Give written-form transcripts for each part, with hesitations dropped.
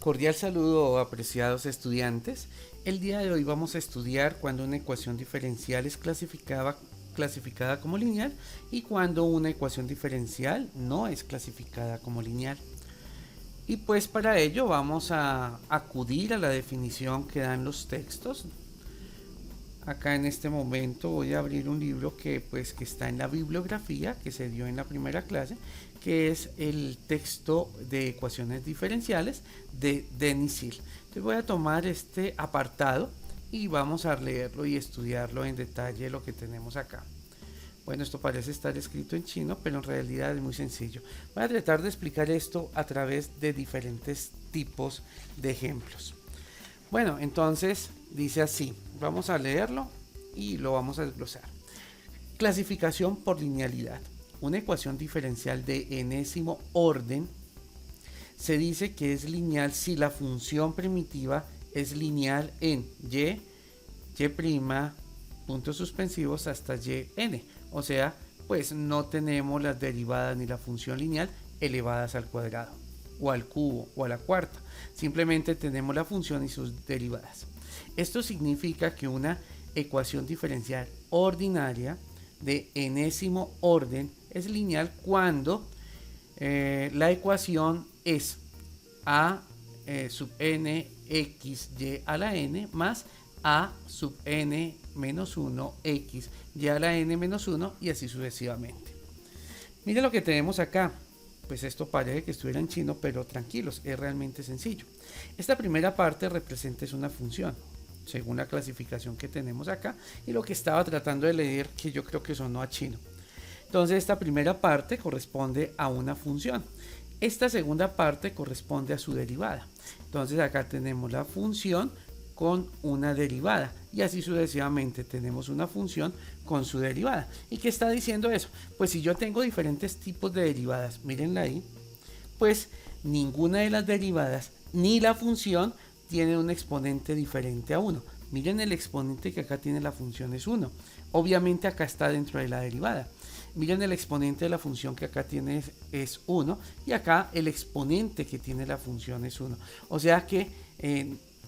Cordial saludo, apreciados estudiantes. El día de hoy vamos a estudiar cuando una ecuación diferencial es clasificada como lineal y cuando una ecuación diferencial no es clasificada como lineal. Y pues para ello vamos a acudir a la definición que dan los textos. Acá en este momento voy a abrir un libro que está en la bibliografía que se dio en la primera clase, que es el texto de ecuaciones diferenciales de Denis Hill. Entonces voy a tomar este apartado y vamos a leerlo y estudiarlo en detalle lo que tenemos acá. Bueno, esto parece estar escrito en chino, pero en realidad es muy sencillo. Voy a tratar de explicar esto a través de diferentes tipos de ejemplos. Bueno, entonces dice así, vamos a leerlo y lo vamos a desglosar. Clasificación por linealidad. Una ecuación diferencial de enésimo orden se dice que es lineal si la función primitiva es lineal en y, puntos suspensivos hasta yn. O sea, pues no tenemos las derivadas ni la función lineal elevadas al cuadrado, o al cubo, o a la cuarta. Simplemente tenemos la función y sus derivadas. Esto significa que una ecuación diferencial ordinaria de enésimo orden es lineal cuando la ecuación es a sub n x y a la n más a sub n menos 1 x y a la n menos 1 y así sucesivamente. Mira lo que tenemos acá. Pues esto parece que estuviera en chino, pero tranquilos, es realmente sencillo. Esta primera parte representa una función, según la clasificación que tenemos acá, y lo que estaba tratando de leer, que yo creo que sonó a chino. Entonces esta primera parte corresponde a una función. Esta segunda parte corresponde a su derivada. Entonces acá tenemos la función con una derivada y así sucesivamente tenemos una función con su derivada. ¿Y qué está diciendo eso? Pues si yo tengo diferentes tipos de derivadas, mírenla ahí, pues ninguna de las derivadas ni la función tiene un exponente diferente a 1. Miren, el exponente que acá tiene la función es 1. Obviamente acá está dentro de la derivada. Miren, el exponente de la función que acá tiene es 1 y acá el exponente que tiene la función es 1. O sea que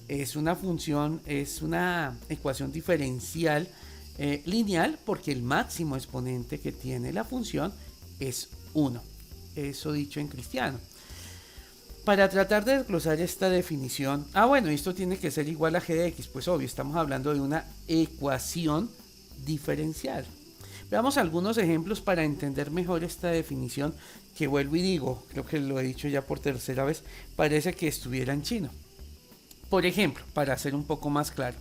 es una función, es una ecuación diferencial lineal porque el máximo exponente que tiene la función es 1. Eso dicho en cristiano. Para tratar de desglosar esta definición, bueno, esto tiene que ser igual a g de x, pues obvio, estamos hablando de una ecuación diferencial. Veamos algunos ejemplos para entender mejor esta definición que vuelvo y digo, creo que lo he dicho ya por tercera vez, parece que estuviera en chino. Por ejemplo, para hacer un poco más claro,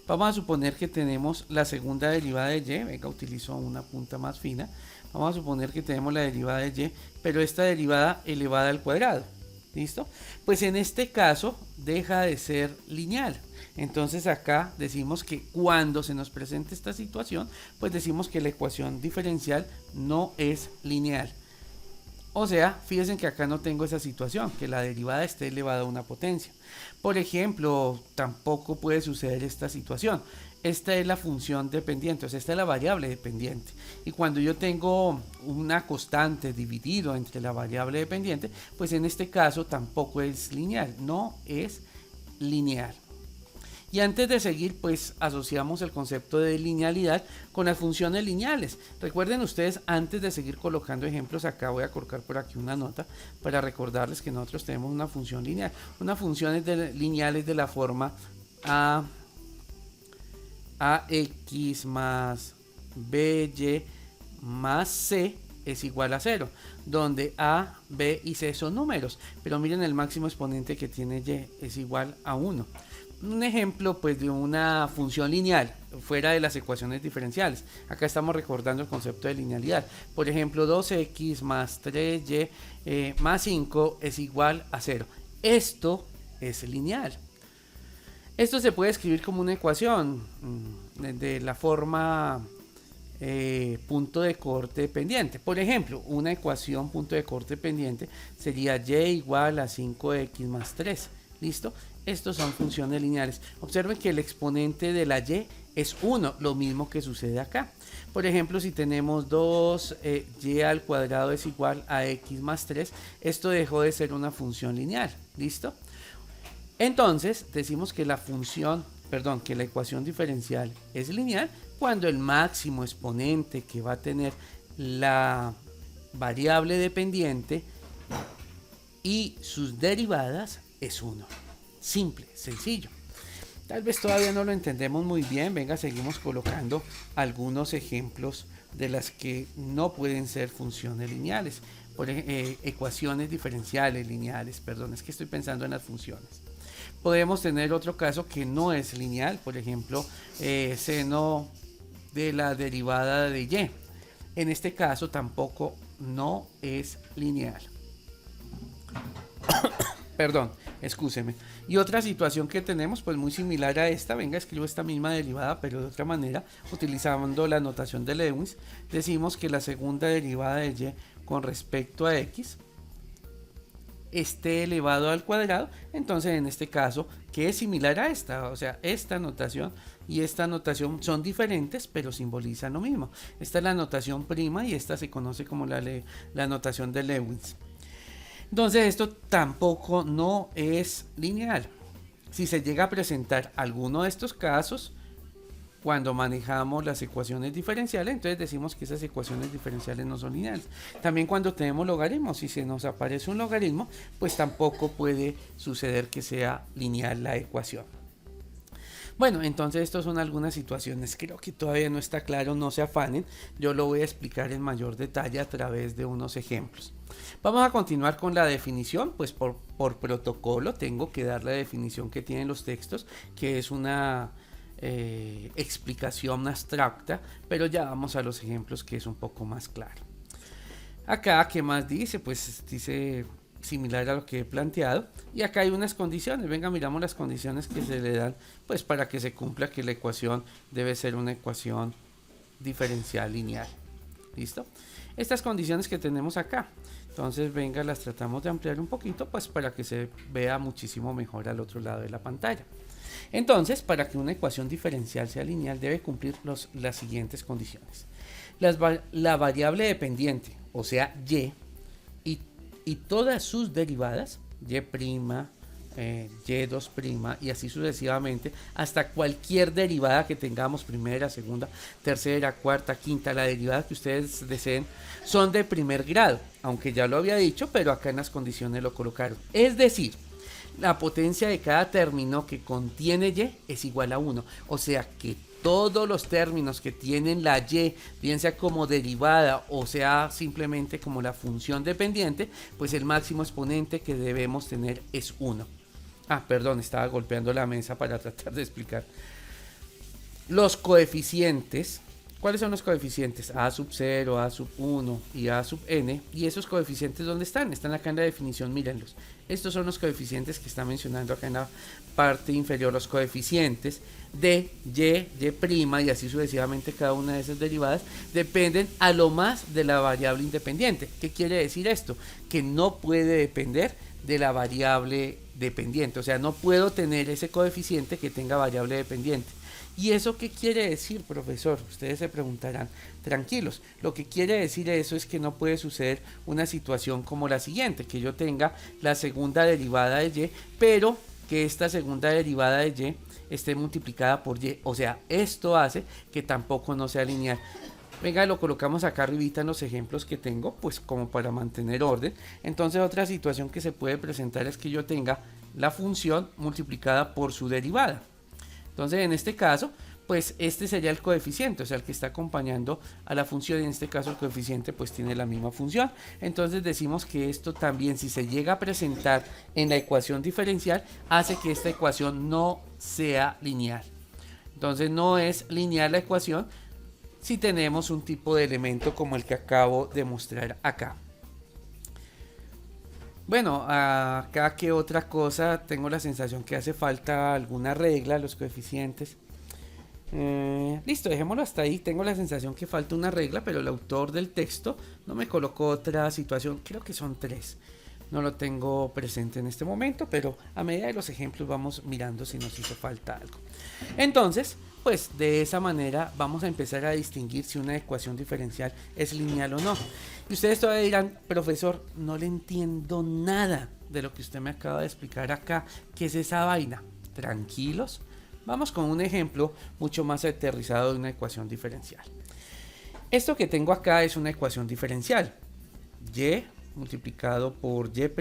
vamos a suponer que tenemos la segunda derivada de y, venga, utilizo una punta más fina, vamos a suponer que tenemos la derivada de y, pero esta derivada elevada al cuadrado, ¿listo? Pues en este caso deja de ser lineal. Entonces acá decimos que cuando se nos presente esta situación, pues decimos que la ecuación diferencial no es lineal. O sea, fíjense que acá no tengo esa situación, que la derivada esté elevada a una potencia. Por ejemplo, tampoco puede suceder esta situación. Esta es la función dependiente, o sea, esta es la variable dependiente. Y cuando yo tengo una constante dividido entre la variable dependiente, pues en este caso tampoco es lineal, no es lineal. Y antes de seguir, pues asociamos el concepto de linealidad con las funciones lineales. Recuerden ustedes, antes de seguir colocando ejemplos, acá voy a colocar por aquí una nota para recordarles que nosotros tenemos una función lineal. Una función lineal es de la forma ax más by más c es igual a 0, donde a, b y c son números. Pero miren, el máximo exponente que tiene y es igual a 1. Un ejemplo pues de una función lineal fuera de las ecuaciones diferenciales. Acá estamos recordando el concepto de linealidad. Por ejemplo, 2x más 3y más 5 es igual a 0. Esto es lineal. Esto se puede escribir como una ecuación de la forma punto de corte pendiente. Por ejemplo, una ecuación punto de corte pendiente sería y igual a 5x más 3. ¿Listo? Estos son funciones lineales. Observen que el exponente de la y es 1, lo mismo que sucede acá. Por ejemplo, si tenemos 2y al cuadrado es igual a x más 3, esto dejó de ser una función lineal. ¿Listo? Entonces decimos que que la ecuación diferencial es lineal cuando el máximo exponente que va a tener la variable dependiente y sus derivadas es 1. Simple, sencillo. Tal vez todavía no lo entendemos muy bien. Venga, seguimos colocando algunos ejemplos de las que no pueden ser funciones lineales. Por ejemplo, ecuaciones diferenciales lineales, perdón, es que estoy pensando en las funciones. Podemos tener otro caso que no es lineal, por ejemplo, seno de la derivada de y. En este caso tampoco no es lineal. Perdón, excúseme. Y otra situación que tenemos, pues muy similar a esta, venga, escribo esta misma derivada, pero de otra manera, utilizando la notación de Lewis, decimos que la segunda derivada de y con respecto a x esté elevado al cuadrado. Entonces en este caso, que es similar a esta, o sea, esta notación y esta notación son diferentes, pero simbolizan lo mismo. Esta es la notación prima y esta se conoce como la notación de Lewis. Entonces esto tampoco no es lineal. Si se llega a presentar alguno de estos casos, cuando manejamos las ecuaciones diferenciales, entonces decimos que esas ecuaciones diferenciales no son lineales. También cuando tenemos logaritmos, si se nos aparece un logaritmo, pues tampoco puede suceder que sea lineal la ecuación. Bueno, entonces estas son algunas situaciones. Creo que todavía no está claro, no se afanen. Yo lo voy a explicar en mayor detalle a través de unos ejemplos. Vamos a continuar con la definición. Pues por protocolo tengo que dar la definición que tienen los textos, que es una explicación abstracta, pero ya vamos a los ejemplos que es un poco más claro. Acá, ¿qué más dice? Pues dice similar a lo que he planteado, y acá hay unas condiciones. Venga, miramos las condiciones que se le dan pues para que se cumpla que la ecuación debe ser una ecuación diferencial lineal. ¿Listo? Estas condiciones que tenemos acá, entonces venga, las tratamos de ampliar un poquito pues para que se vea muchísimo mejor al otro lado de la pantalla. Entonces, para que una ecuación diferencial sea lineal debe cumplir las siguientes condiciones. La variable dependiente, o sea, y todas sus derivadas, y', y2' y así sucesivamente, hasta cualquier derivada que tengamos, primera, segunda, tercera, cuarta, quinta, la derivada que ustedes deseen, son de primer grado, aunque ya lo había dicho, pero acá en las condiciones lo colocaron. Es decir, la potencia de cada término que contiene y es igual a 1. O sea que todos los términos que tienen la y, bien sea como derivada o sea simplemente como la función dependiente, pues el máximo exponente que debemos tener es 1. Perdón, estaba golpeando la mesa para tratar de explicar. Los coeficientes. ¿Cuáles son los coeficientes? A sub 0, A sub 1 y A sub n. ¿Y esos coeficientes dónde están? Están acá en la definición, mírenlos. Estos son los coeficientes que está mencionando acá en la parte inferior. Los coeficientes de y', y así sucesivamente cada una de esas derivadas, dependen a lo más de la variable independiente. ¿Qué quiere decir esto? Que no puede depender de la variable dependiente. O sea, no puedo tener ese coeficiente que tenga variable dependiente. ¿Y eso qué quiere decir, profesor? Ustedes se preguntarán. Tranquilos, lo que quiere decir eso es que no puede suceder una situación como la siguiente, que yo tenga la segunda derivada de y, pero que esta segunda derivada de y esté multiplicada por y. O sea, esto hace que tampoco no sea lineal. Venga, lo colocamos acá arribita en los ejemplos que tengo, pues como para mantener orden. Entonces otra situación que se puede presentar es que yo tenga la función multiplicada por su derivada. Entonces en este caso, pues este sería el coeficiente, o sea, el que está acompañando a la función, y en este caso el coeficiente pues tiene la misma función. Entonces decimos que esto también, si se llega a presentar en la ecuación diferencial, hace que esta ecuación no sea lineal. Entonces no es lineal la ecuación si tenemos un tipo de elemento como el que acabo de mostrar acá. Bueno, acá que otra cosa, tengo la sensación que hace falta alguna regla, los coeficientes. Listo, dejémoslo hasta ahí. Tengo la sensación que falta una regla, pero el autor del texto no me colocó otra situación. Creo que son 3. No lo tengo presente en este momento, pero a medida de los ejemplos vamos mirando si nos hizo falta algo. Entonces, pues de esa manera vamos a empezar a distinguir si una ecuación diferencial es lineal o no. Y ustedes todavía dirán, profesor, no le entiendo nada de lo que usted me acaba de explicar acá. ¿Qué es esa vaina? Tranquilos, vamos con un ejemplo mucho más aterrizado de una ecuación diferencial. Esto que tengo acá es una ecuación diferencial. Y multiplicado por y',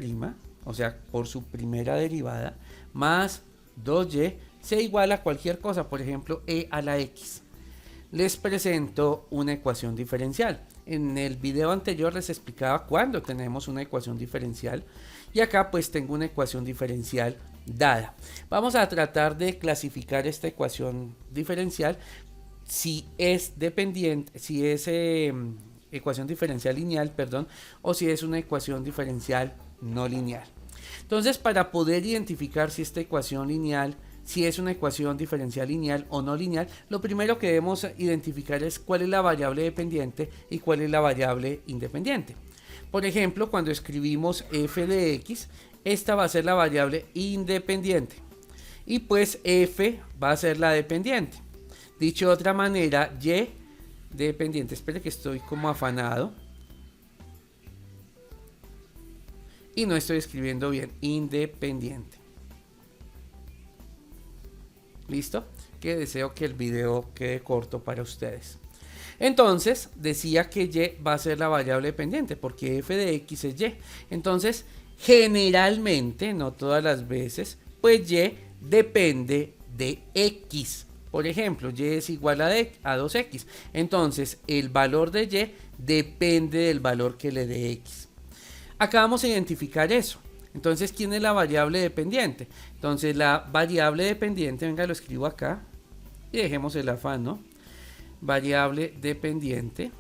o sea, por su primera derivada, más 2y, sea igual a cualquier cosa, por ejemplo, e a la x. Les presento una ecuación diferencial. En el video anterior les explicaba cuándo tenemos una ecuación diferencial y acá pues tengo una ecuación diferencial dada. Vamos a tratar de clasificar esta ecuación diferencial si es dependiente, si es ecuación diferencial lineal, perdón, o si es una ecuación diferencial no lineal. Entonces, para poder identificar si esta ecuación lineal, si es una ecuación diferencial lineal o no lineal, lo primero que debemos identificar es cuál es la variable dependiente y cuál es la variable independiente. Por ejemplo, cuando escribimos f de x, esta va a ser la variable independiente y pues f va a ser la dependiente. Dicho de otra manera, y dependiente, espere que estoy como afanado y no estoy escribiendo bien, independiente. ¿Listo? Que deseo que el video quede corto para ustedes. Entonces, decía que y va a ser la variable dependiente porque f de x es y. Entonces, generalmente, no todas las veces, pues y depende de x. Por ejemplo, y es igual a 2x. Entonces, el valor de y depende del valor que le dé x. Acá vamos a identificar eso. Entonces, ¿quién es la variable dependiente? Entonces, la variable dependiente, venga, lo escribo acá y dejemos el afán, ¿no? Variable dependiente,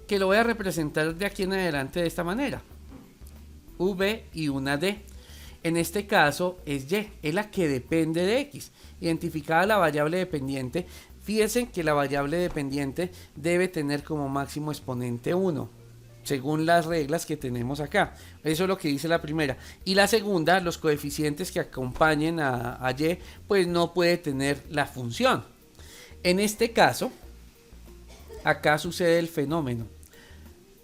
que lo voy a representar de aquí en adelante de esta manera. V y una D. En este caso es y, es la que depende de x. Identificada la variable dependiente, fíjense que la variable dependiente debe tener como máximo exponente 1, según las reglas que tenemos acá. Eso es lo que dice la primera. Y la segunda, los coeficientes que acompañen a y, pues no puede tener la función. En este caso, acá sucede el fenómeno.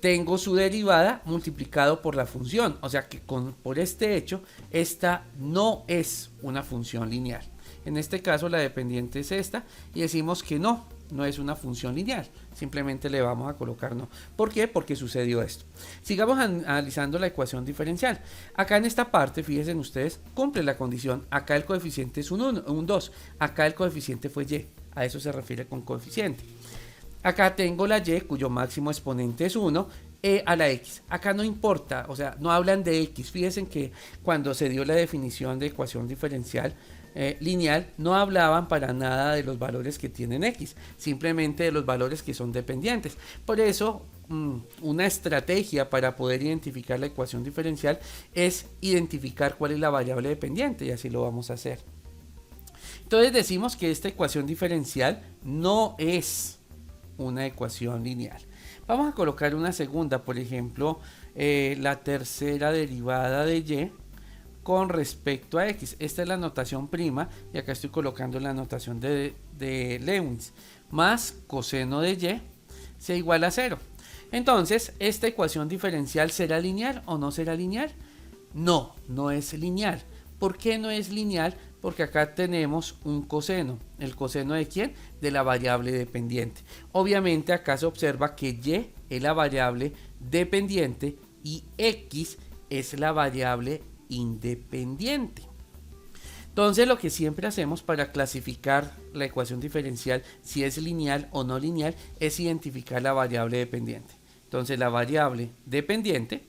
Tengo su derivada multiplicado por la función, o sea que por este hecho, esta no es una función lineal. En este caso la dependiente es esta y decimos que no es una función lineal, simplemente le vamos a colocar no. ¿Por qué? Porque sucedió esto. Sigamos analizando la ecuación diferencial. Acá en esta parte, fíjense ustedes, cumple la condición, acá el coeficiente es un 2, acá el coeficiente fue y, a eso se refiere con coeficiente. Acá tengo la y cuyo máximo exponente es 1, e a la x. Acá no importa, o sea, no hablan de x. Fíjense que cuando se dio la definición de ecuación diferencial lineal, no hablaban para nada de los valores que tienen x, simplemente de los valores que son dependientes. Por eso, una estrategia para poder identificar la ecuación diferencial es identificar cuál es la variable dependiente, y así lo vamos a hacer. Entonces decimos que esta ecuación diferencial no es una ecuación lineal. Vamos a colocar una segunda, por ejemplo, la tercera derivada de y con respecto a x. Esta es la notación prima y acá estoy colocando la notación de Lewis, más coseno de y sea igual a 0. Entonces, ¿esta ecuación diferencial será lineal o no será lineal? No, no es lineal. ¿Por qué no es lineal? Porque acá tenemos un coseno. ¿El coseno de quién? De la variable dependiente. Obviamente acá se observa que y es la variable dependiente y x es la variable independiente. Entonces lo que siempre hacemos para clasificar la ecuación diferencial, si es lineal o no lineal, es identificar la variable dependiente. Entonces la variable dependiente,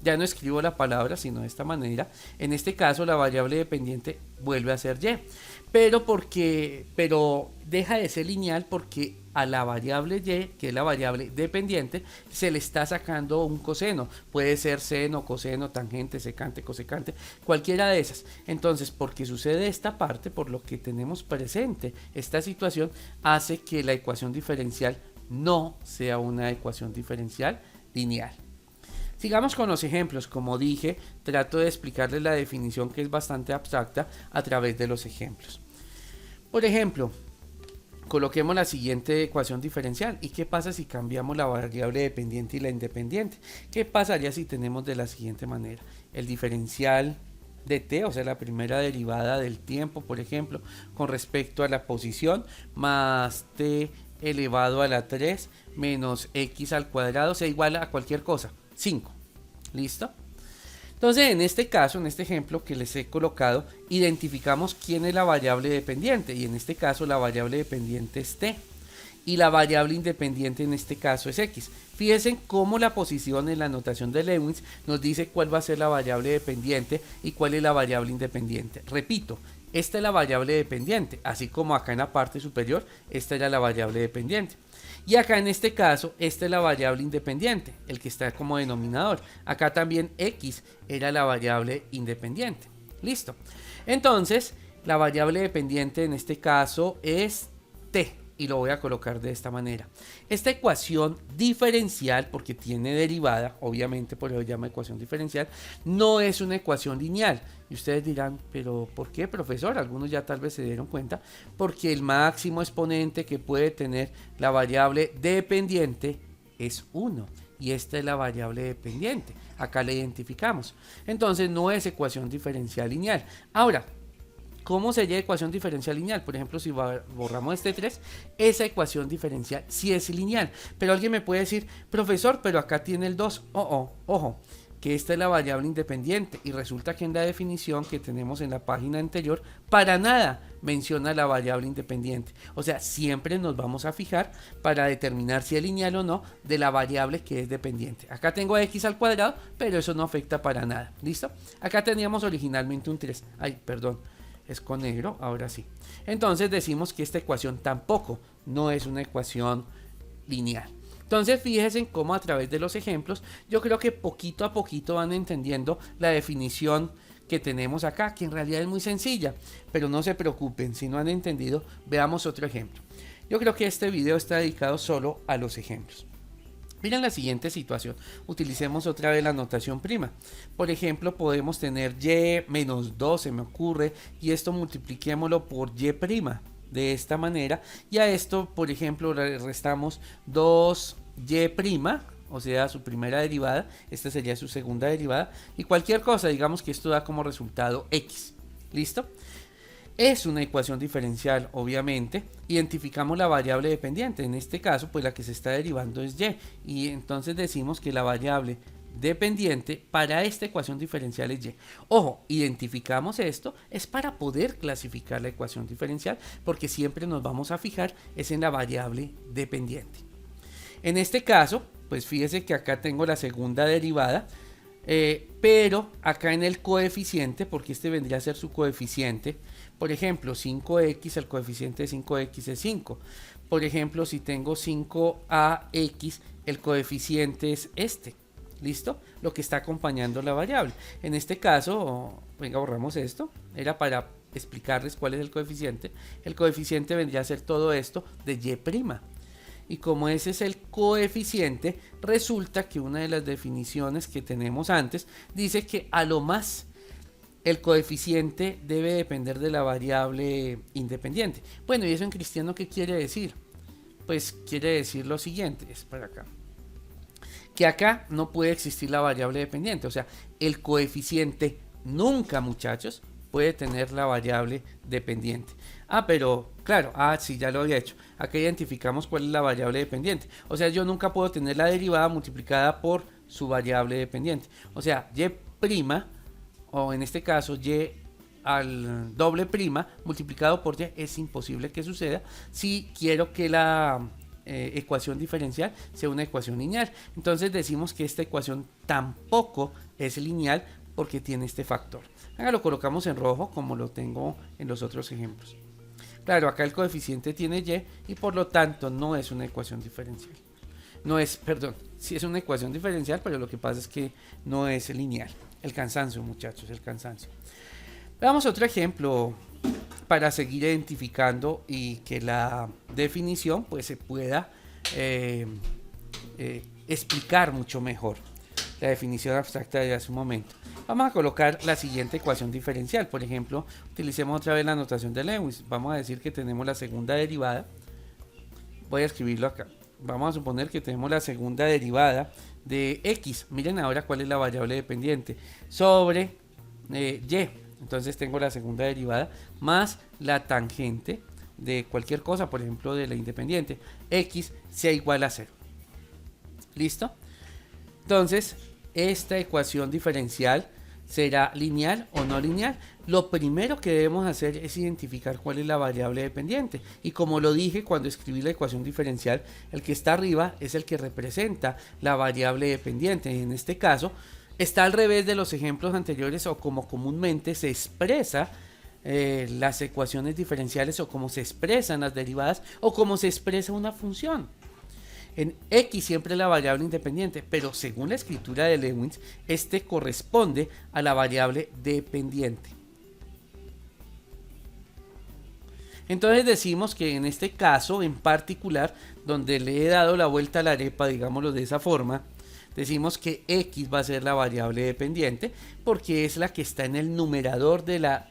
ya no escribo la palabra sino de esta manera, en este caso la variable dependiente vuelve a ser y, pero deja de ser lineal porque a la variable y, que es la variable dependiente, se le está sacando un coseno, puede ser seno, coseno, tangente, secante, cosecante, cualquiera de esas. Entonces, porque sucede esta parte, por lo que tenemos presente esta situación, hace que la ecuación diferencial no sea una ecuación diferencial lineal. Sigamos con los ejemplos. Como dije, trato de explicarles la definición, que es bastante abstracta, a través de los ejemplos. Por ejemplo, coloquemos la siguiente ecuación diferencial. ¿Y qué pasa si cambiamos la variable dependiente y la independiente? ¿Qué pasaría si tenemos de la siguiente manera? El diferencial de t, o sea, la primera derivada del tiempo, por ejemplo, con respecto a la posición, más t elevado a la 3 menos x al cuadrado, sea igual a cualquier cosa, 5. ¿Listo? Entonces, en este caso, en este ejemplo que les he colocado, identificamos quién es la variable dependiente, y en este caso la variable dependiente es t, y la variable independiente en este caso es x. Fíjense cómo la posición en la notación de Lewis nos dice cuál va a ser la variable dependiente y cuál es la variable independiente. Repito, esta es la variable dependiente, así como acá en la parte superior, esta era la variable dependiente. Y acá en este caso, esta es la variable independiente, el que está como denominador. Acá también x era la variable independiente. Listo. Entonces, la variable dependiente en este caso es t. Y lo voy a colocar de esta manera. Esta ecuación diferencial, porque tiene derivada, obviamente por eso se llama ecuación diferencial, no es una ecuación lineal. Y ustedes dirán, pero ¿por qué, profesor? Algunos ya tal vez se dieron cuenta. Porque el máximo exponente que puede tener la variable dependiente es 1. Y esta es la variable dependiente. Acá la identificamos. Entonces no es ecuación diferencial lineal. Ahora, ¿cómo sería ecuación diferencial lineal? Por ejemplo, si borramos este 3, esa ecuación diferencial sí es lineal. Pero alguien me puede decir, profesor, pero acá tiene el 2. Ojo, que esta es la variable independiente. Y resulta que en la definición que tenemos en la página anterior, para nada menciona la variable independiente. O sea, siempre nos vamos a fijar para determinar si es lineal o no de la variable que es dependiente. Acá tengo x al cuadrado, pero eso no afecta para nada. ¿Listo? Acá teníamos originalmente un 3. Ay, perdón. Es con negro, ahora sí. Entonces decimos que esta ecuación tampoco no es una ecuación lineal. Entonces fíjense cómo a través de los ejemplos yo creo que poquito a poquito van entendiendo la definición que tenemos acá, que en realidad es muy sencilla. Pero no se preocupen, si no han entendido, veamos otro ejemplo. Yo creo que este video está dedicado solo a los ejemplos. Miren la siguiente situación. Utilicemos otra vez la notación prima. Por ejemplo, podemos tener y menos 2, se me ocurre, y esto multipliquémoslo por y prima, de esta manera. Y a esto, por ejemplo, le restamos 2y prima, o sea, su primera derivada. Esta sería su segunda derivada. Y cualquier cosa, digamos que esto da como resultado x. ¿Listo? Es una ecuación diferencial, obviamente. Identificamos la variable dependiente. En este caso, pues la que se está derivando es y. Y entonces decimos que la variable dependiente para esta ecuación diferencial es y. Ojo, identificamos esto, es para poder clasificar la ecuación diferencial, porque siempre nos vamos a fijar es en la variable dependiente. En este caso, pues fíjese que acá tengo la segunda derivada. Pero acá en el coeficiente, porque este vendría a ser su coeficiente, por ejemplo 5x, el coeficiente de 5x es 5. Por ejemplo, si tengo 5ax, el coeficiente es este. ¿Listo? Lo que está acompañando la variable. En este caso, venga, borramos esto. Era para explicarles cuál es el coeficiente. El coeficiente vendría a ser todo esto de y'. Y como ese es el coeficiente, resulta que una de las definiciones que tenemos antes dice que a lo más el coeficiente debe depender de la variable independiente. Bueno, ¿y eso en cristiano qué quiere decir? Pues quiere decir lo siguiente, es para acá. Que acá no puede existir la variable dependiente, o sea, el coeficiente nunca, muchachos, puede tener la variable dependiente. Pero claro, sí, ya lo había hecho. Acá identificamos cuál es la variable dependiente. O sea, yo nunca puedo tener la derivada multiplicada por su variable dependiente. O sea, y', o en este caso y al doble prima multiplicado por y, es imposible que suceda si quiero que la ecuación diferencial sea una ecuación lineal. Entonces decimos que esta ecuación tampoco es lineal porque tiene este factor. Ahora lo colocamos en rojo como lo tengo en los otros ejemplos. Claro, acá el coeficiente tiene y por lo tanto no es una ecuación diferencial. Sí es una ecuación diferencial, pero lo que pasa es que no es lineal. El cansancio, muchachos, el cansancio. Veamos otro ejemplo para seguir identificando y que la definición pues se pueda explicar mucho mejor la definición abstracta de hace un momento. Vamos a colocar la siguiente ecuación diferencial. Por ejemplo, utilicemos otra vez la notación de Lewis. Vamos a decir que tenemos la segunda derivada. Voy a escribirlo acá. Vamos a suponer que tenemos la segunda derivada de x. Miren ahora cuál es la variable dependiente. Sobre y. Entonces tengo la segunda derivada más la tangente de cualquier cosa, por ejemplo de la independiente. X sea igual a 0. ¿Listo? Entonces, esta ecuación diferencial será lineal o no lineal. Lo primero que debemos hacer es identificar cuál es la variable dependiente. Y como lo dije cuando escribí la ecuación diferencial, el que está arriba es el que representa la variable dependiente. En este caso, está al revés de los ejemplos anteriores o como comúnmente se expresa las ecuaciones diferenciales o como se expresan las derivadas o como se expresa una función. En x siempre es la variable independiente, pero según la escritura de Lewis, este corresponde a la variable dependiente. Entonces decimos que en este caso en particular, donde le he dado la vuelta a la arepa, digámoslo de esa forma, decimos que x va a ser la variable dependiente porque es la que está en el numerador de la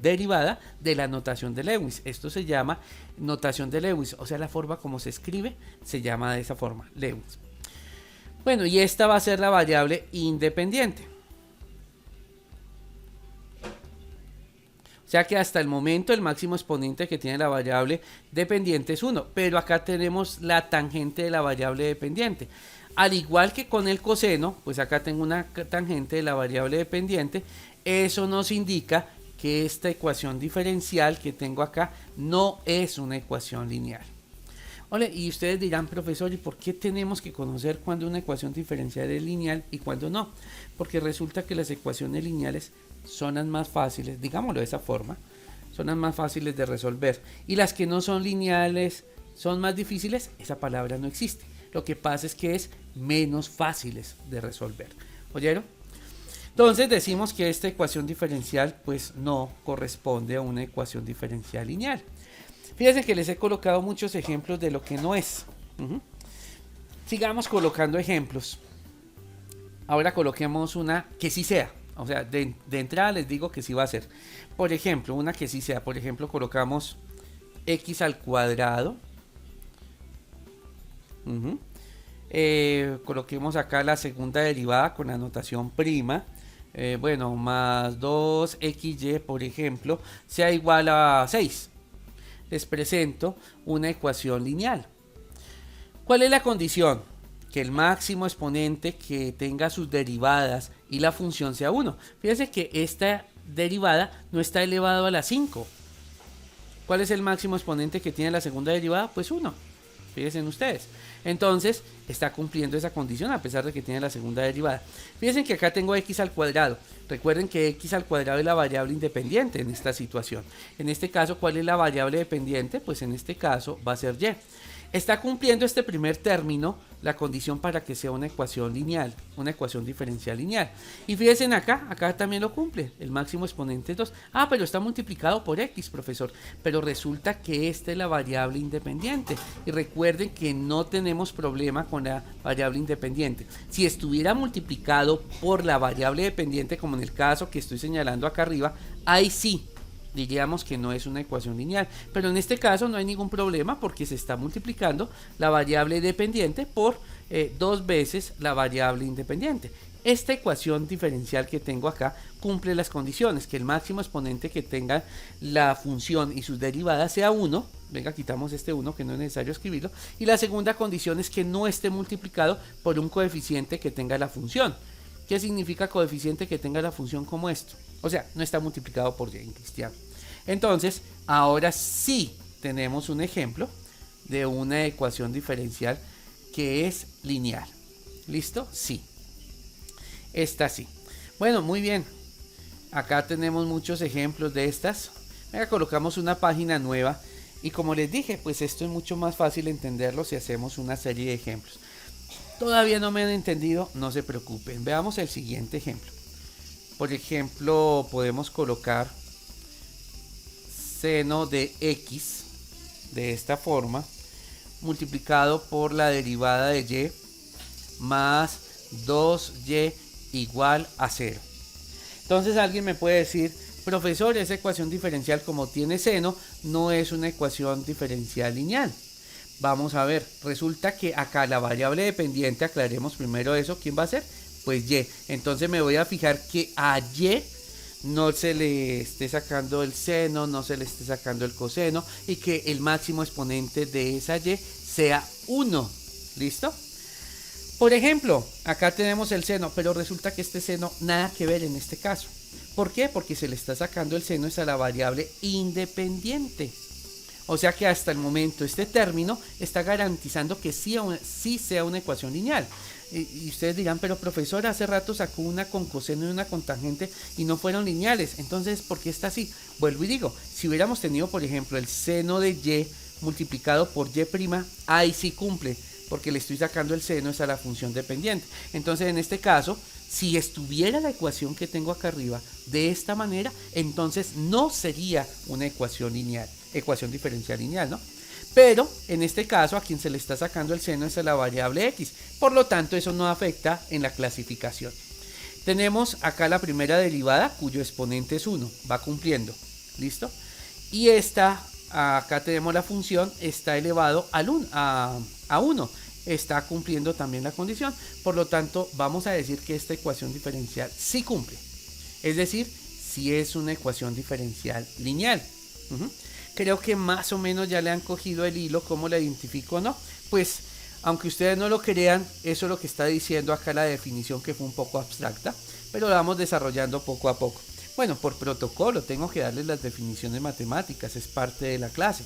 derivada de la notación de Lewis. Esto se llama notación de Lewis, o sea, la forma como se escribe se llama de esa forma, Lewis. Bueno, y esta va a ser la variable independiente. O sea que hasta el momento el máximo exponente que tiene la variable dependiente es 1, pero acá tenemos la tangente de la variable dependiente. Al igual que con el coseno, pues acá tengo una tangente de la variable dependiente. Eso nos indica que esta ecuación diferencial que tengo acá no es una ecuación lineal. Ole, y ustedes dirán, profesor, ¿y por qué tenemos que conocer cuándo una ecuación diferencial es lineal y cuándo no? Porque resulta que las ecuaciones lineales son las más fáciles, digámoslo de esa forma, son las más fáciles de resolver. Y las que no son lineales son más difíciles, esa palabra no existe. Lo que pasa es que es menos fáciles de resolver. ¿Oyeron? Entonces decimos que esta ecuación diferencial pues no corresponde a una ecuación diferencial lineal. Fíjense que les he colocado muchos ejemplos de lo que no es. Sigamos colocando ejemplos. Ahora coloquemos una que sí sea. O sea, de entrada les digo que sí va a ser. Por ejemplo, una que sí sea. Por ejemplo, colocamos x al cuadrado. Coloquemos acá la segunda derivada con la notación prima. Bueno, más 2xy, por ejemplo, sea igual a 6. Les presento una ecuación lineal. ¿Cuál es la condición? Que el máximo exponente que tenga sus derivadas y la función sea 1. Fíjense que esta derivada no está elevado a la 5. ¿Cuál es el máximo exponente que tiene la segunda derivada? Pues 1. Fíjense ustedes. Entonces está cumpliendo esa condición a pesar de que tiene la segunda derivada. Fíjense que acá tengo x al cuadrado. Recuerden que x al cuadrado es la variable independiente en esta situación. En este caso, ¿cuál es la variable dependiente? Pues en este caso va a ser y. Está cumpliendo este primer término la condición para que sea una ecuación lineal, una ecuación diferencial lineal. Y fíjense acá también lo cumple, el máximo exponente es 2. Ah, pero está multiplicado por x, profesor. Pero resulta que esta es la variable independiente. Y recuerden que no tenemos problema con la variable independiente. Si estuviera multiplicado por la variable dependiente, como en el caso que estoy señalando acá arriba, ahí sí diríamos que no es una ecuación lineal, pero en este caso no hay ningún problema porque se está multiplicando la variable dependiente por 2 veces la variable independiente. Esta ecuación diferencial que tengo acá cumple las condiciones, que el máximo exponente que tenga la función y sus derivadas sea 1, venga, quitamos este 1 que no es necesario escribirlo, y la segunda condición es que no esté multiplicado por un coeficiente que tenga la función. ¿Qué significa coeficiente que tenga la función como esto? O sea, no está multiplicado por y en cristiano. Entonces, ahora sí tenemos un ejemplo de una ecuación diferencial que es lineal. ¿Listo? Sí. Esta sí. Bueno, muy bien. Acá tenemos muchos ejemplos de estas. Venga, colocamos una página nueva. Y como les dije, pues esto es mucho más fácil entenderlo si hacemos una serie de ejemplos. Todavía no me han entendido, no se preocupen. Veamos el siguiente ejemplo. Por ejemplo, podemos colocar seno de x de esta forma multiplicado por la derivada de y más 2y igual a 0. Entonces alguien me puede decir, profesor, esa ecuación diferencial como tiene seno no es una ecuación diferencial lineal. Vamos a ver, resulta que acá la variable dependiente, aclaremos primero eso, ¿quién va a ser? Pues y. Entonces me voy a fijar que a y no se le esté sacando el seno, no se le esté sacando el coseno y que el máximo exponente de esa y sea 1. ¿Listo? Por ejemplo, acá tenemos el seno, pero resulta que este seno nada que ver en este caso. ¿Por qué? Porque se le está sacando el seno a la variable independiente. O sea que hasta el momento este término está garantizando que sí sea una ecuación lineal. Y ustedes dirán, pero profesor, hace rato sacó una con coseno y una con tangente y no fueron lineales. Entonces, ¿por qué está así? Vuelvo y digo, si hubiéramos tenido, por ejemplo, el seno de y multiplicado por y', ahí sí cumple, porque le estoy sacando el seno a la función dependiente. Entonces, en este caso, si estuviera la ecuación que tengo acá arriba de esta manera, entonces no sería una ecuación lineal, ecuación diferencial lineal, ¿no? Pero en este caso a quien se le está sacando el seno es a la variable x, por lo tanto eso no afecta en la clasificación. Tenemos acá la primera derivada cuyo exponente es 1, va cumpliendo, ¿listo? Y acá tenemos la función, está elevado a 1, está cumpliendo también la condición, por lo tanto vamos a decir que esta ecuación diferencial sí cumple, es decir, sí es una ecuación diferencial lineal. Creo que más o menos ya le han cogido el hilo, cómo la identifico o no. Pues, aunque ustedes no lo crean, eso es lo que está diciendo acá la definición, que fue un poco abstracta, pero la vamos desarrollando poco a poco. Bueno, por protocolo tengo que darles las definiciones matemáticas, es parte de la clase.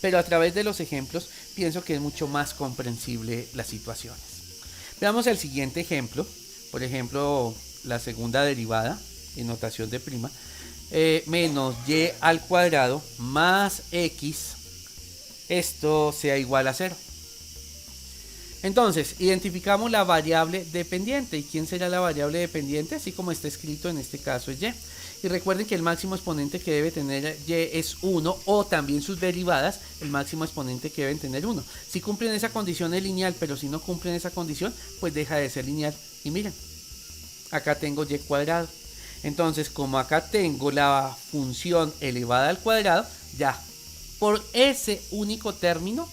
Pero a través de los ejemplos pienso que es mucho más comprensible las situaciones. Veamos el siguiente ejemplo, por ejemplo, la segunda derivada en notación de prima. Menos y al cuadrado más x, esto sea igual a 0. Entonces, identificamos la variable dependiente. ¿Y quién será la variable dependiente? Así como está escrito en este caso es y. Y recuerden que el máximo exponente que debe tener y es 1, o también sus derivadas, el máximo exponente que deben tener 1. Si cumplen esa condición es lineal, pero si no cumplen esa condición, pues deja de ser lineal. Y miren, acá tengo y cuadrado. Entonces, como acá tengo la función elevada al cuadrado, ya por ese único término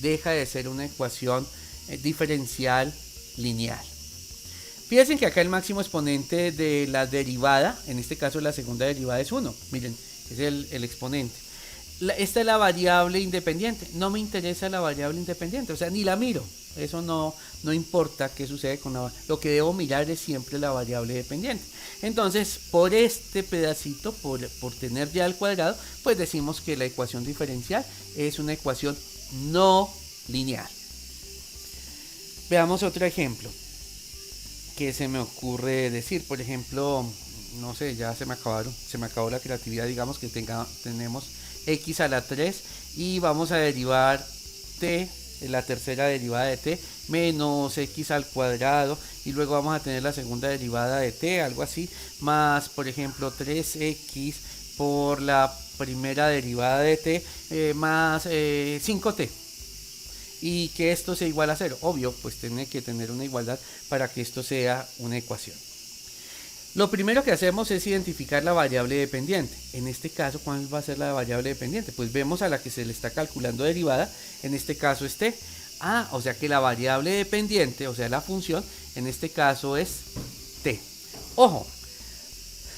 deja de ser una ecuación diferencial lineal. Fíjense que acá el máximo exponente de la derivada, en este caso la segunda derivada es 1. Miren, es el exponente. Esta es la variable independiente. No me interesa la variable independiente, o sea, ni la miro. Eso no importa qué sucede con la variable. Lo que debo mirar es siempre la variable dependiente. Entonces, por este pedacito, por tener y al cuadrado, pues decimos que la ecuación diferencial es una ecuación no lineal. Veamos otro ejemplo que se me ocurre decir. Por ejemplo, no sé, ya se me acabó la creatividad. Digamos que tenemos x a la 3 y vamos a derivar t, la tercera derivada de t, menos x al cuadrado, y luego vamos a tener la segunda derivada de t, algo así, más, por ejemplo, 3x por la primera derivada de t, más 5t. Y que esto sea igual a 0. Obvio, pues tiene que tener una igualdad para que esto sea una ecuación. Lo primero que hacemos es identificar la variable dependiente. En este caso, ¿cuál va a ser la variable dependiente? Pues vemos a la que se le está calculando derivada, en este caso es t. O sea que la variable dependiente, o sea la función, en este caso es t. Ojo,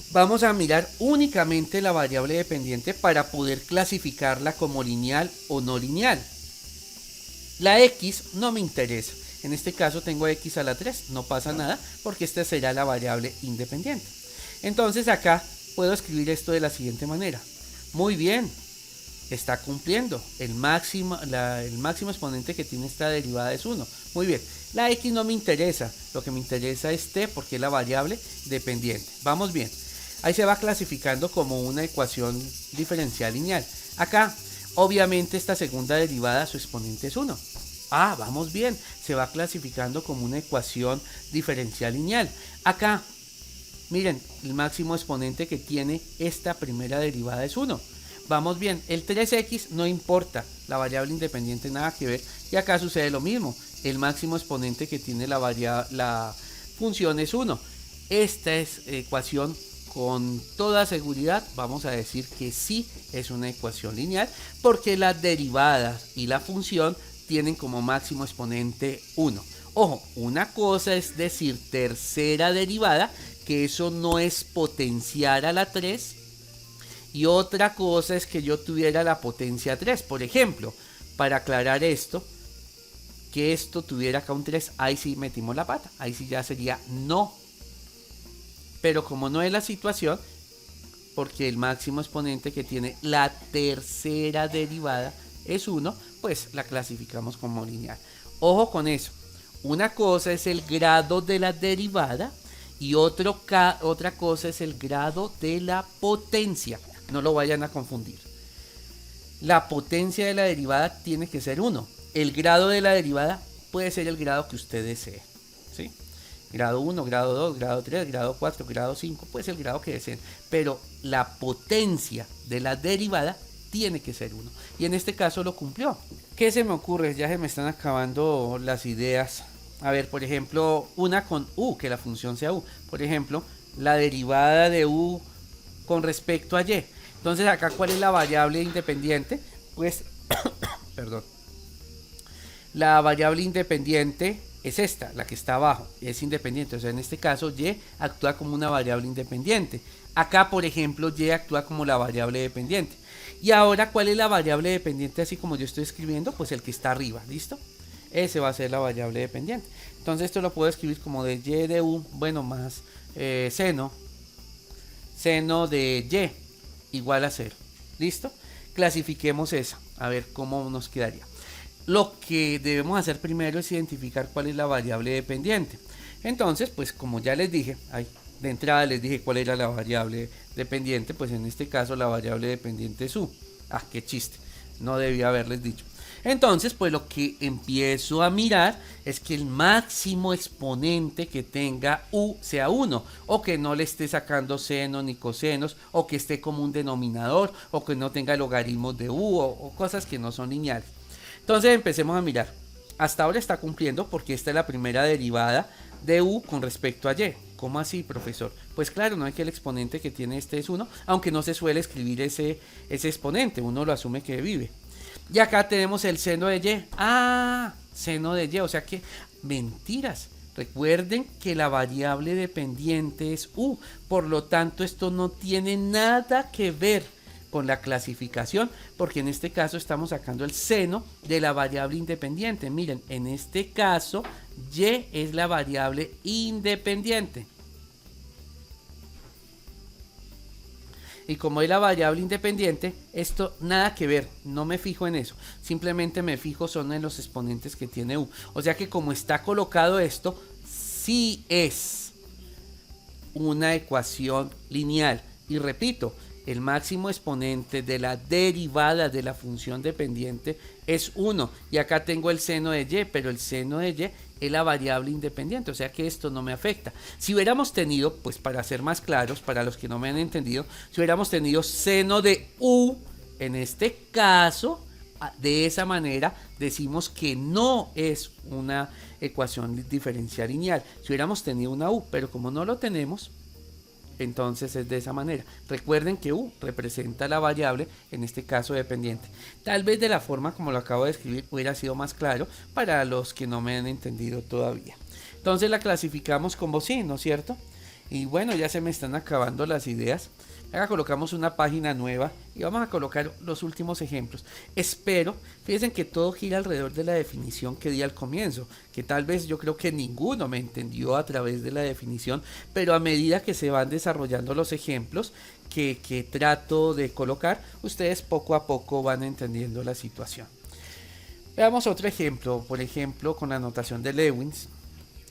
vamos a mirar únicamente la variable dependiente para poder clasificarla como lineal o no lineal. La x no me interesa. En este caso tengo x a la 3, no pasa nada porque esta será la variable independiente. Entonces acá puedo escribir esto de la siguiente manera. Muy bien, está cumpliendo. El máximo exponente que tiene esta derivada es 1. Muy bien, la x no me interesa, lo que me interesa es t porque es la variable dependiente. Vamos bien, ahí se va clasificando como una ecuación diferencial lineal. Acá, obviamente esta segunda derivada, su exponente es 1. Vamos bien, se va clasificando como una ecuación diferencial lineal. Acá, miren, el máximo exponente que tiene esta primera derivada es 1. Vamos bien, el 3x no importa, la variable independiente nada que ver. Y acá sucede lo mismo, el máximo exponente que tiene la función es 1. Esta ecuación con toda seguridad vamos a decir que sí es una ecuación lineal, porque las derivadas y la función tienen como máximo exponente 1. Ojo, una cosa es decir tercera derivada, que eso no es potenciar a la 3, y otra cosa es que yo tuviera la potencia 3. Por ejemplo, para aclarar esto, que esto tuviera acá un 3, ahí sí metimos la pata, ahí sí ya sería no. Pero como no es la situación, porque el máximo exponente que tiene la tercera derivada es 1, pues la clasificamos como lineal. Ojo con eso, una cosa es el grado de la derivada y otra cosa es el grado de la potencia. No lo vayan a confundir. La potencia de la derivada tiene que ser 1. El grado de la derivada puede ser el grado que usted desee, ¿sí? Grado 1, grado 2, grado 3, grado 4, grado 5, puede ser el grado que deseen. Pero la potencia de la derivada tiene que ser 1. Y en este caso lo cumplió. ¿Qué se me ocurre? Ya se me están acabando las ideas. A ver, por ejemplo, una con u, que la función sea u. Por ejemplo, la derivada de u con respecto a y. Entonces acá, ¿cuál es la variable independiente? Pues, perdón. La variable independiente es esta, la que está abajo, es independiente. O sea, en este caso, y actúa como una variable independiente. Acá, por ejemplo, y actúa como la variable dependiente. Y ahora, ¿cuál es la variable dependiente así como yo estoy escribiendo? Pues el que está arriba, ¿listo? Ese va a ser la variable dependiente. Entonces esto lo puedo escribir como de y de u, bueno, más seno de y igual a 0. ¿Listo? Clasifiquemos esa, a ver cómo nos quedaría. Lo que debemos hacer primero es identificar cuál es la variable dependiente. Entonces, pues como ya les dije, de entrada les dije cuál era la variable dependiente, pues en este caso la variable dependiente es u. Ah, qué chiste, no debía haberles dicho. Entonces, pues lo que empiezo a mirar es que el máximo exponente que tenga u sea 1, o que no le esté sacando seno ni cosenos, o que esté como un denominador, o que no tenga logaritmos de u, o cosas que no son lineales. Entonces empecemos a mirar. Hasta ahora está cumpliendo porque esta es la primera derivada de u con respecto a y. ¿Cómo así, profesor? Pues claro, no es que el exponente que tiene este es 1, aunque no se suele escribir ese exponente, uno lo asume que vive. Y acá tenemos el seno de y. Ah, seno de y, o sea que mentiras. Recuerden que la variable dependiente es u, por lo tanto esto no tiene nada que ver con la clasificación, porque en este caso estamos sacando el seno de la variable independiente. Miren, en este caso y es la variable independiente. Y como es la variable independiente, esto nada que ver, no me fijo en eso. Simplemente me fijo son en los exponentes que tiene u. O sea que como está colocado esto, sí es una ecuación lineal. Y repito, el máximo exponente de la derivada de la función dependiente es 1. Y acá tengo el seno de y, pero el seno de y es la variable independiente, o sea que esto no me afecta. Si hubiéramos tenido, pues para ser más claros, para los que no me han entendido, si hubiéramos tenido seno de u, en este caso, de esa manera decimos que no es una ecuación diferencial lineal. Si hubiéramos tenido una u, pero como no lo tenemos, entonces es de esa manera. Recuerden que u representa la variable, en este caso dependiente. Tal vez de la forma como lo acabo de escribir hubiera sido más claro para los que no me han entendido todavía. Entonces la clasificamos como sí, ¿no es cierto? Y bueno, ya se me están acabando las ideas. Acá colocamos una página nueva y vamos a colocar los últimos ejemplos. Espero, fíjense que todo gira alrededor de la definición que di al comienzo, que tal vez yo creo que ninguno me entendió a través de la definición, pero a medida que se van desarrollando los ejemplos que trato de colocar, ustedes poco a poco van entendiendo la situación. Veamos otro ejemplo, por ejemplo con la notación de Lewis.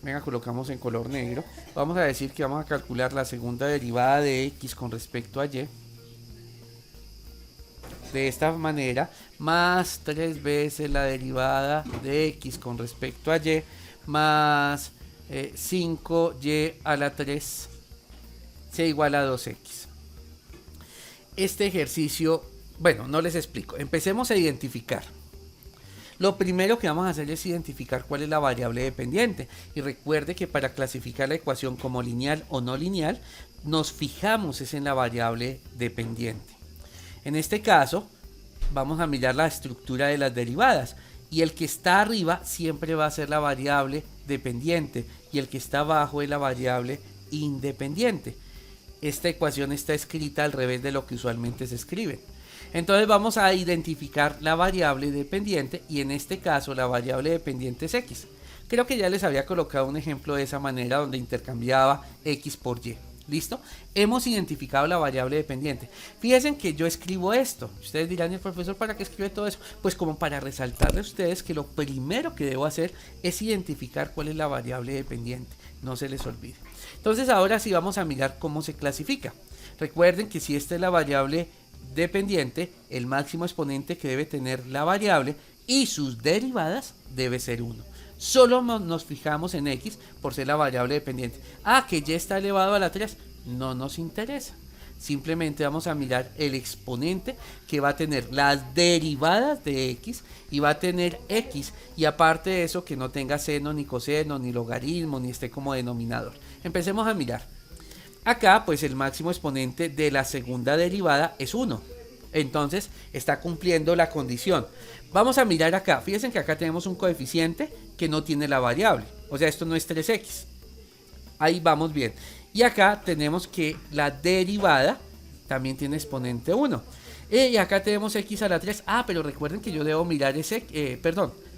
Venga, colocamos en color negro. Vamos a decir que vamos a calcular la segunda derivada de x con respecto a y. De esta manera, más 3 veces la derivada de x con respecto a y, más 5y a la 3, sea igual a 2x. Este ejercicio, bueno, no les explico. Empecemos a identificar. Lo primero que vamos a hacer es identificar cuál es la variable dependiente. Y recuerde que para clasificar la ecuación como lineal o no lineal, nos fijamos es en la variable dependiente. En este caso, vamos a mirar la estructura de las derivadas. Y el que está arriba siempre va a ser la variable dependiente. Y el que está abajo es la variable independiente. Esta ecuación está escrita al revés de lo que usualmente se escribe. Entonces vamos a identificar la variable dependiente y en este caso la variable dependiente es x. Creo que ya les había colocado un ejemplo de esa manera donde intercambiaba x por y. ¿Listo? Hemos identificado la variable dependiente. Fíjense que yo escribo esto. Ustedes dirán, el profesor, ¿para qué escribe todo eso? Pues como para resaltarle a ustedes que lo primero que debo hacer es identificar cuál es la variable dependiente. No se les olvide. Entonces ahora sí vamos a mirar cómo se clasifica. Recuerden que si esta es la variable dependiente, el máximo exponente que debe tener la variable y sus derivadas debe ser 1. Solo nos fijamos en x por ser la variable dependiente. Que y está elevado a la 3, no nos interesa. Simplemente vamos a mirar el exponente que va a tener las derivadas de x y va a tener x, y aparte de eso que no tenga seno ni coseno ni logaritmo ni esté como denominador. Empecemos a mirar. Acá pues el máximo exponente de la segunda derivada es 1. Entonces está cumpliendo la condición. Vamos a mirar acá. Fíjense que acá tenemos un coeficiente que no tiene la variable. O sea, esto no es 3x. Ahí vamos bien. Y acá tenemos que la derivada también tiene exponente 1. Y acá tenemos x a la 3. Pero recuerden que yo debo mirar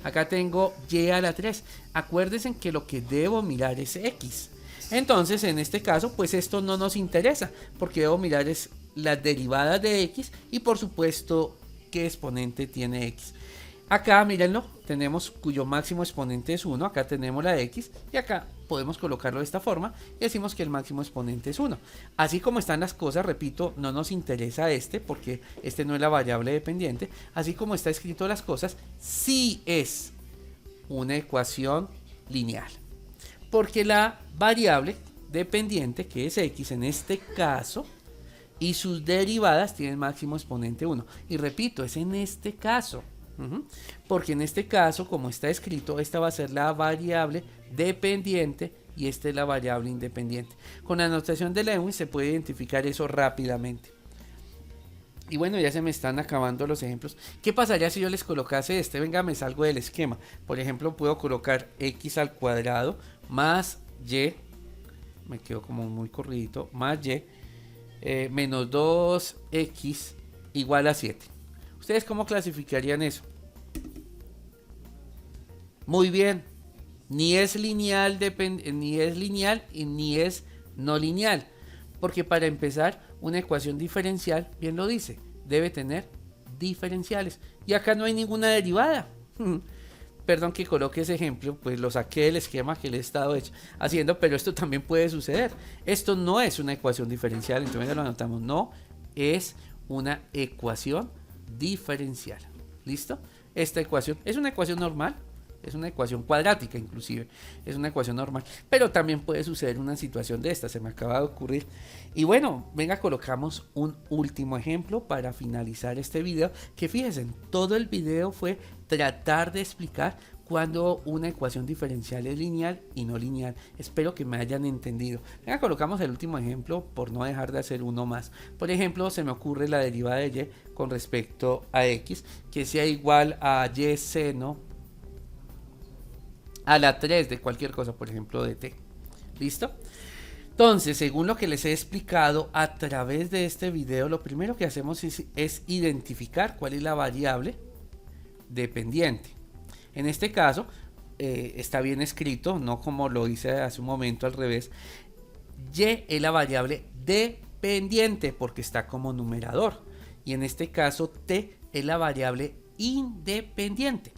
acá tengo y a la 3. Acuérdense que lo que debo mirar es x. Entonces, en este caso, pues esto no nos interesa, porque debo mirar es las derivadas de x y por supuesto qué exponente tiene x. Acá, mírenlo, tenemos cuyo máximo exponente es 1, acá tenemos la x y acá podemos colocarlo de esta forma y decimos que el máximo exponente es 1. Así como están las cosas, repito, no nos interesa porque este no es la variable dependiente. Así como está escrito las cosas, sí es una ecuación lineal. Porque la variable dependiente, que es x en este caso, y sus derivadas tienen máximo exponente 1. Y repito, es en este caso. Porque en este caso, como está escrito, esta va a ser la variable dependiente y esta es la variable independiente. Con la notación de Lewis se puede identificar eso rápidamente. Y bueno, ya se me están acabando los ejemplos. ¿Qué pasaría si yo les colocase este? Venga, me salgo del esquema. Por ejemplo, puedo colocar x al cuadrado más y, me quedo como muy corridito, más y, menos 2x igual a 7. ¿Ustedes cómo clasificarían eso? Muy bien, ni es lineal y ni es no lineal. Porque para empezar, una ecuación diferencial, bien lo dice, debe tener diferenciales. Y acá no hay ninguna derivada. Perdón que coloque ese ejemplo, pues lo saqué del esquema que le he estado haciendo, pero esto también puede suceder. Esto no es una ecuación diferencial, entonces lo anotamos. No es una ecuación diferencial. ¿Listo? Esta ecuación es una ecuación normal. Es una ecuación cuadrática inclusive, es una ecuación normal, pero también puede suceder una situación de esta, se me acaba de ocurrir. Y bueno, venga, colocamos un último ejemplo para finalizar este video, que fíjense, todo el video fue tratar de explicar cuando una ecuación diferencial es lineal y no lineal. Espero que me hayan entendido. Venga, colocamos el último ejemplo por no dejar de hacer uno más. Por ejemplo, se me ocurre la derivada de y con respecto a x, que sea igual a y seno a la 3 de cualquier cosa, por ejemplo de t. ¿Listo? Entonces, según lo que les he explicado a través de este video, lo primero que hacemos es identificar cuál es la variable dependiente. En este caso, está bien escrito, no como lo hice hace un momento al revés. Y es la variable dependiente porque está como numerador. Y en este caso, t es la variable independiente.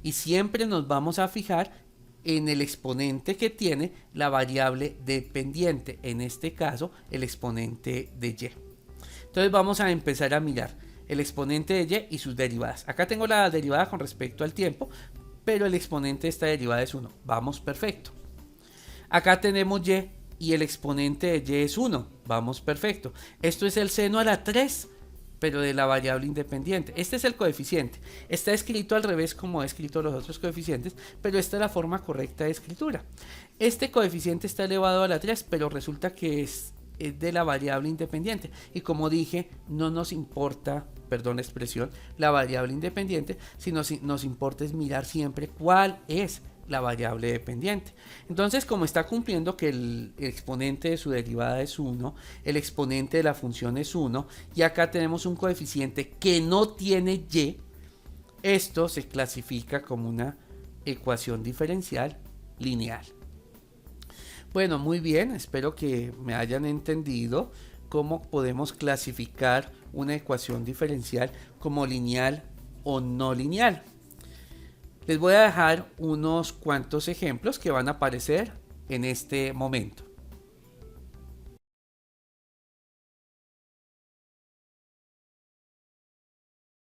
Y siempre nos vamos a fijar en el exponente que tiene la variable dependiente, en este caso el exponente de y. Entonces vamos a empezar a mirar el exponente de y sus derivadas. Acá tengo la derivada con respecto al tiempo, pero el exponente de esta derivada es 1. Vamos, perfecto. Acá tenemos y el exponente de y es 1. Vamos, perfecto. Esto es el seno a la 3. pero de la variable independiente. Este es el coeficiente. Está escrito al revés como he escrito los otros coeficientes, pero esta es la forma correcta de escritura. Este coeficiente está elevado a la 3, pero resulta que es de la variable independiente. Y como dije, no nos importa, perdón la expresión, la variable independiente, sino nos importa es mirar siempre cuál es la variable dependiente. Entonces, como está cumpliendo que el exponente de su derivada es 1, el exponente de la función es 1, y acá tenemos un coeficiente que no tiene y, esto se clasifica como una ecuación diferencial lineal. Bueno, muy bien, espero que me hayan entendido cómo podemos clasificar una ecuación diferencial como lineal o no lineal. Les voy a dejar unos cuantos ejemplos que van a aparecer en este momento.